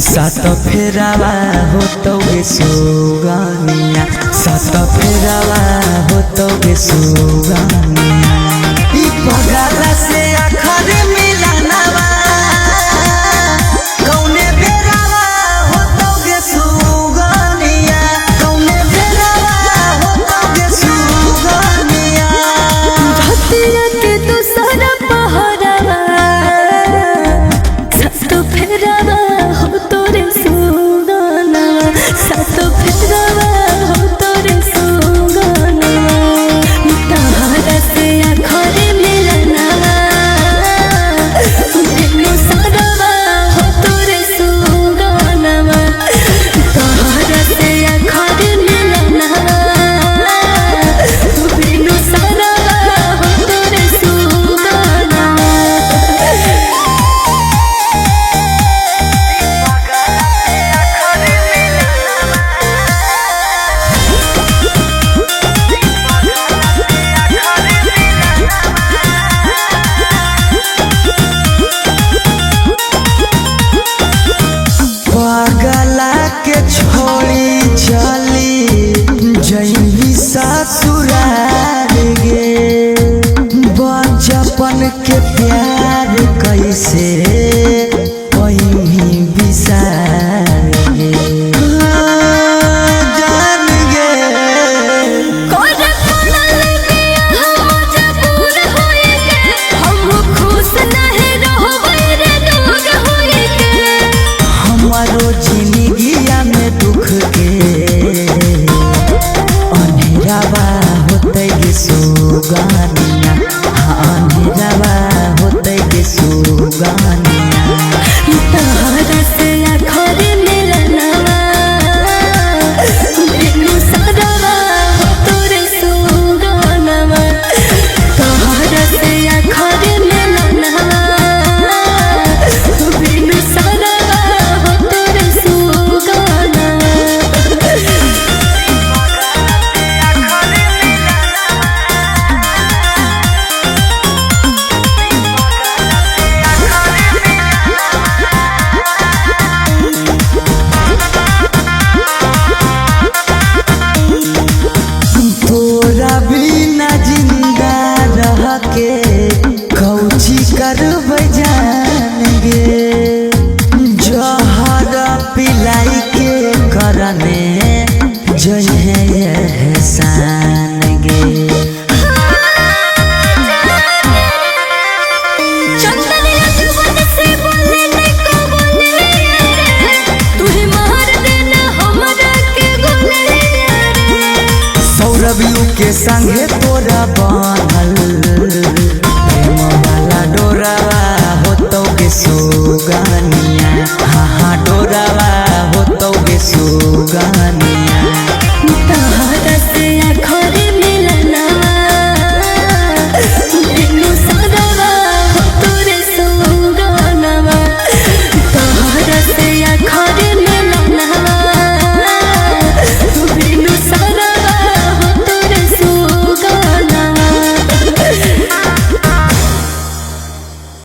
सात फेरावा होतौगे सुगानिया, सात फेरावा होतौगे सुगानिया। ई पगला से आखर मिलनवा कौने बेरावा होतौगे सुगानिया, कौने बेरावा होतौगे सुगानिया। भतिया के दूसरा पहरावा सात फेरावा हो तोरे सुगानवा, सात फेरावा हो तोरे सुगानवा। तहरा से आखर मिलनवा बिनु सरवा हो तोरे सुगानवा, तहरा से आखर मिलनवा बिनु सरवा हो तोरे सुगानवा। पगला के छोड़ी चली जइनी ससुराल गे, बचपन के प्यार कैसे वही बिसार गे। जान गे कोरे पड़ल बिया हम मजबूर होए के, हम खुश नहीं रहबै रे दूर होए के। हमारो जिंदगिया में दुख के अंधेरावा होते गे सुगानिया, हाँ अंधेरावा होते गे सुगानिया। तहरा से आखर मिलनवा बिनु सरवा हो तोरे सुगानवा, तहरा से आखर मिलनवा बिनु सरवा हो तोरे सुगानवा। तोरा बिना जिंदा रह के कौची करबै जान गे, जहर पिलाई के करने जहे एहसान गे। चंदनिया जुबान से बोले नहीं को बोले रे, तू ही मार देना हमरा के गोले रे। सौरभियों के संगे तोरा बनल